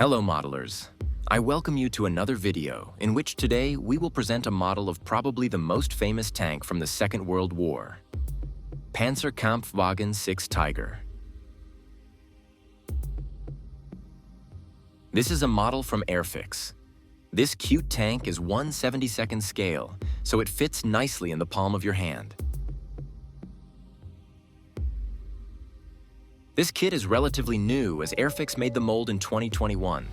Hello modelers. I welcome you to another video in which today we will present a model of probably the most famous tank from the Second World War, Panzerkampfwagen 6 Tiger. This is a model from Airfix. This cute tank is 1/72nd scale, so it fits nicely in the palm of your hand. This kit is relatively new as Airfix made the mold in 2021.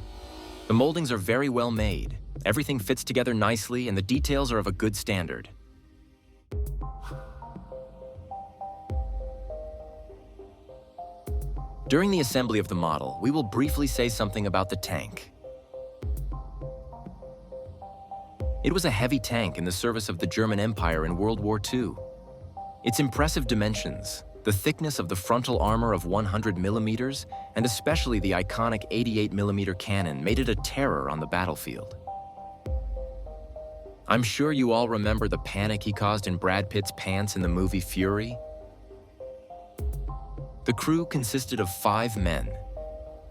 The moldings are very well made, everything fits together nicely, and the details are of a good standard. During the assembly of the model, we will briefly say something about the tank. It was a heavy tank in the service of the German Empire in World War II. Its impressive dimensions, the thickness of the frontal armor of 100 millimeters, and especially the iconic 88 millimeter cannon made it a terror on the battlefield. I'm sure you all remember the panic he caused in Brad Pitt's pants in the movie Fury. The crew consisted of 5 men.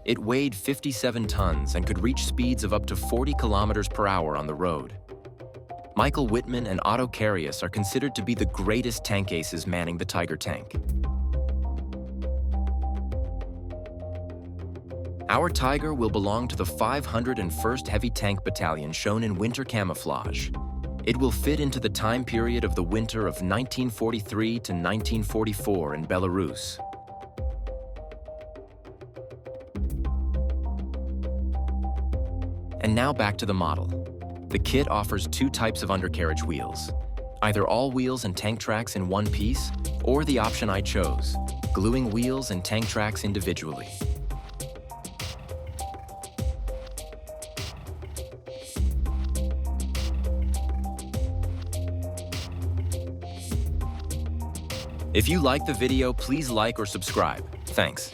It weighed 57 tons and could reach speeds of up to 40 kilometers per hour on the road. Michael Wittmann and Otto Carius are considered to be the greatest tank aces manning the Tiger tank. Our Tiger will belong to the 501st Heavy Tank Battalion shown in winter camouflage. It will fit into the time period of the winter of 1943 to 1944 in Belarus. And now back to the model. The kit offers 2 types of undercarriage wheels, either all wheels and tank tracks in one piece, or the option I chose, gluing wheels and tank tracks individually. If you like the video, please like or subscribe. Thanks.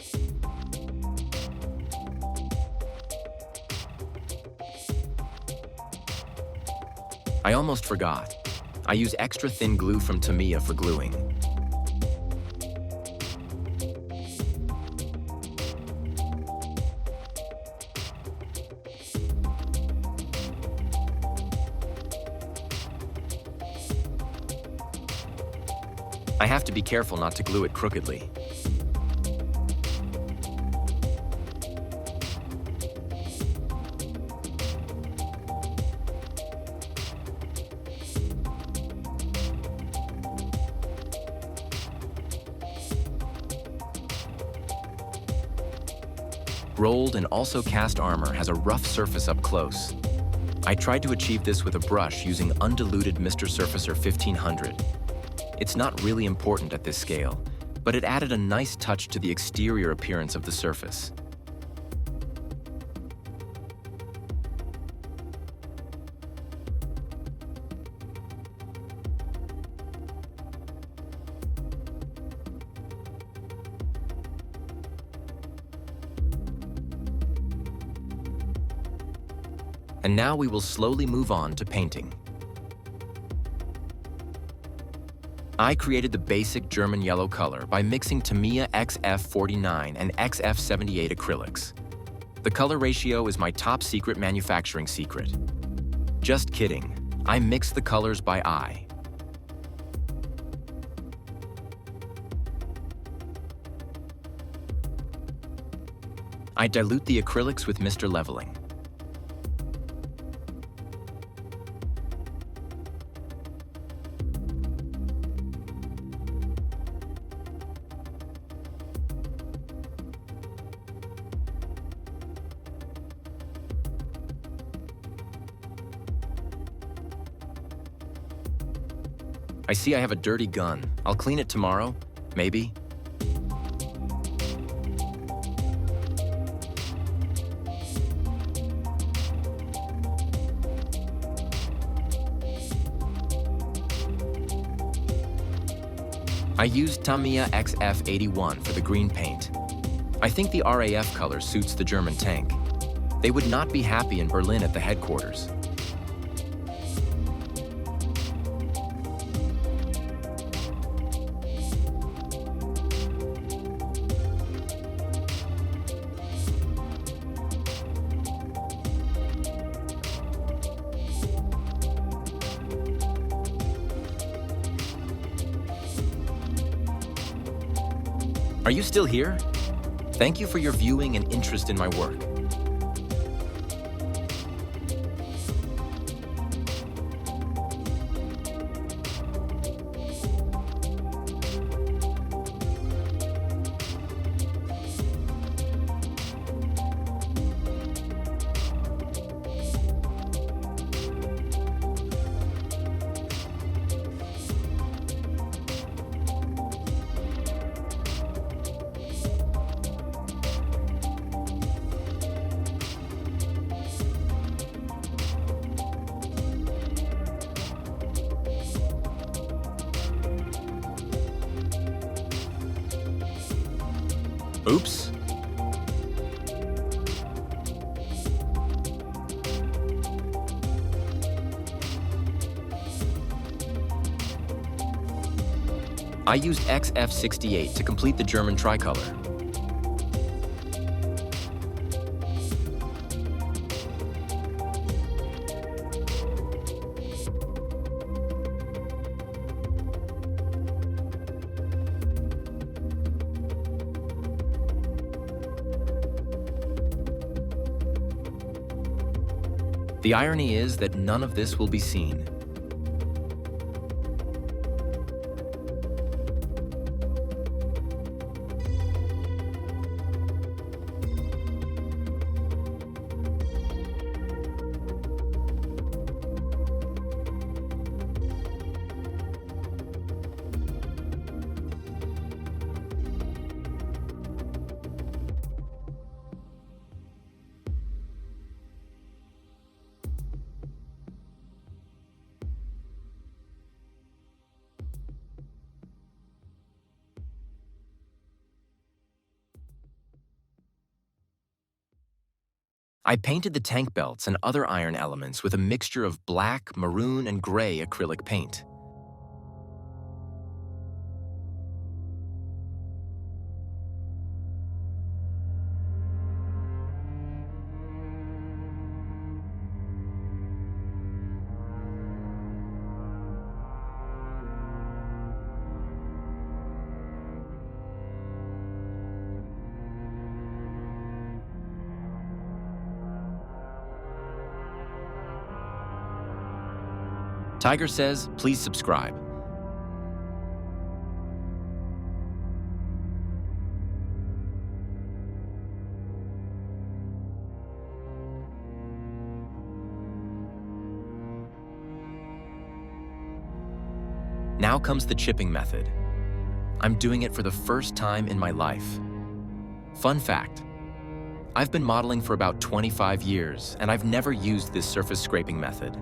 I almost forgot. I use extra thin glue from Tamiya for gluing. I have to be careful not to glue it crookedly. Rolled and also cast armor has a rough surface up close. I tried to achieve this with a brush using undiluted Mr. Surfacer 1500. It's not really important at this scale, but it added a nice touch to the exterior appearance of the surface. And now we will slowly move on to painting. I created the basic German yellow color by mixing Tamiya XF49 and XF78 acrylics. The color ratio is my top secret manufacturing secret. Just kidding, I mix the colors by eye. I dilute the acrylics with Mr. Leveling. I see I have a dirty gun. I'll clean it tomorrow, maybe. I used Tamiya XF81 for the green paint. I think the RAF color suits the German tank. They would not be happy in Berlin at the headquarters. Are you still here? Thank you for your viewing and interest in my work. Oops. I used XF68 to complete the German tricolor. The irony is that none of this will be seen. I painted the tank belts and other iron elements with a mixture of black, maroon, and gray acrylic paint. Tiger says, please subscribe. Now comes the chipping method. I'm doing it for the first time in my life. Fun fact, I've been modeling for about 25 years, and I've never used this surface scraping method.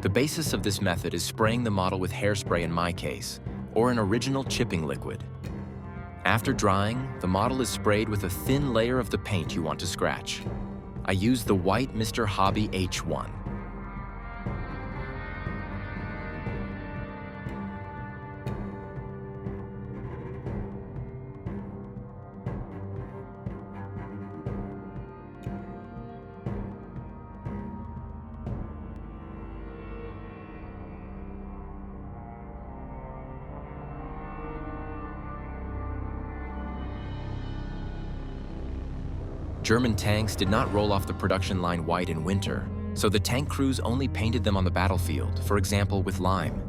The basis of this method is spraying the model with hairspray in my case, or an original chipping liquid. After drying, the model is sprayed with a thin layer of the paint you want to scratch. I used the white Mr. Hobby H1. German tanks did not roll off the production line white in winter, so the tank crews only painted them on the battlefield, for example with lime.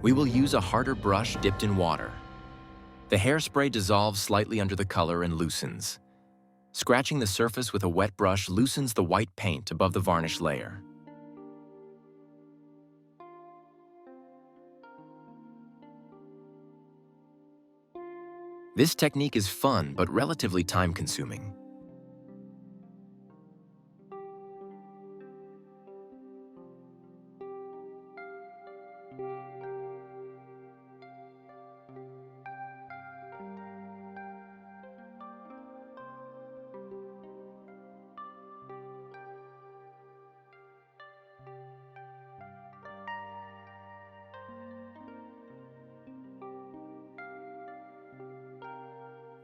We will use a harder brush dipped in water. The hairspray dissolves slightly under the color and loosens. Scratching the surface with a wet brush loosens the white paint above the varnish layer. This technique is fun but relatively time-consuming.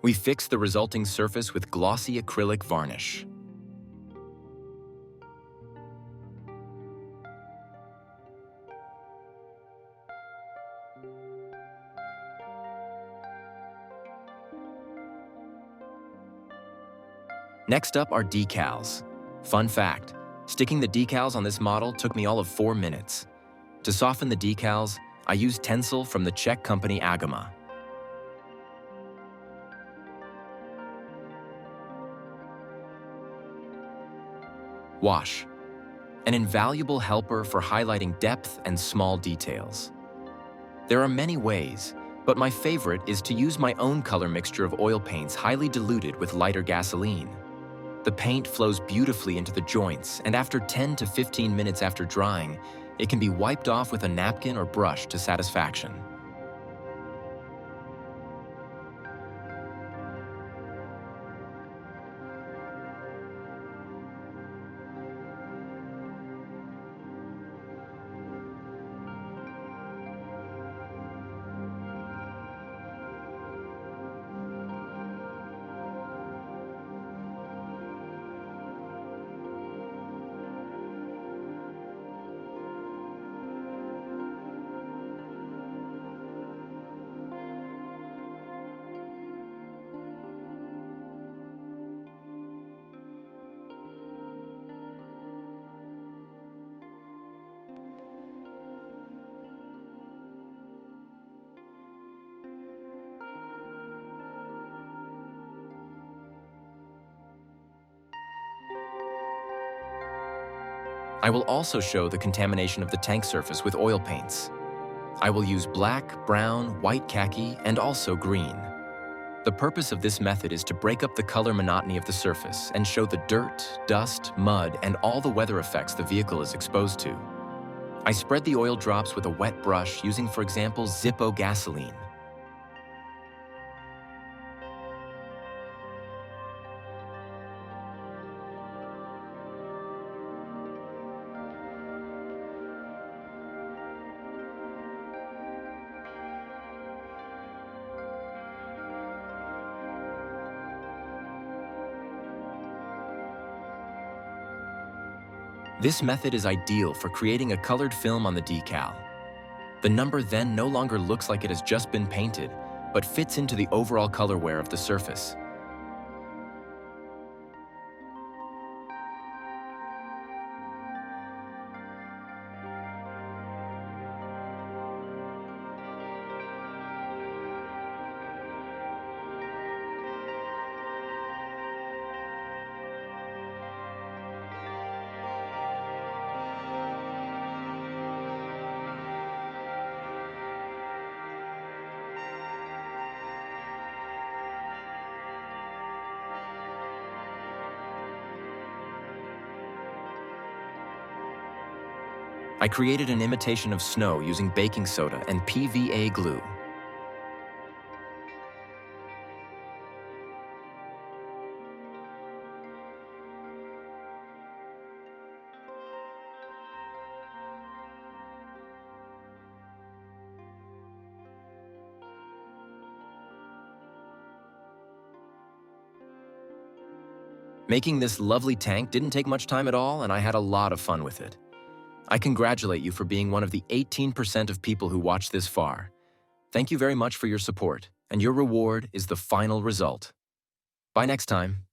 We fix the resulting surface with glossy acrylic varnish. Next up are decals. Fun fact, sticking the decals on this model took me all of 4 minutes. To soften the decals, I used Tencel from the Czech company Agama. Wash, an invaluable helper for highlighting depth and small details. There are many ways, but my favorite is to use my own color mixture of oil paints highly diluted with lighter gasoline. The paint flows beautifully into the joints, and after 10 to 15 minutes after drying, it can be wiped off with a napkin or brush to satisfaction. I will also show the contamination of the tank surface with oil paints. I will use black, brown, white khaki, and also green. The purpose of this method is to break up the color monotony of the surface and show the dirt, dust, mud, and all the weather effects the vehicle is exposed to. I spread the oil drops with a wet brush using, for example, Zippo gasoline. This method is ideal for creating a colored film on the decal. The number then no longer looks like it has just been painted, but fits into the overall color wear of the surface. I created an imitation of snow using baking soda and PVA glue. Making this lovely tank didn't take much time at all, and I had a lot of fun with it. I congratulate you for being one of the 18% of people who watched this far. Thank you very much for your support, and your reward is the final result. Bye next time.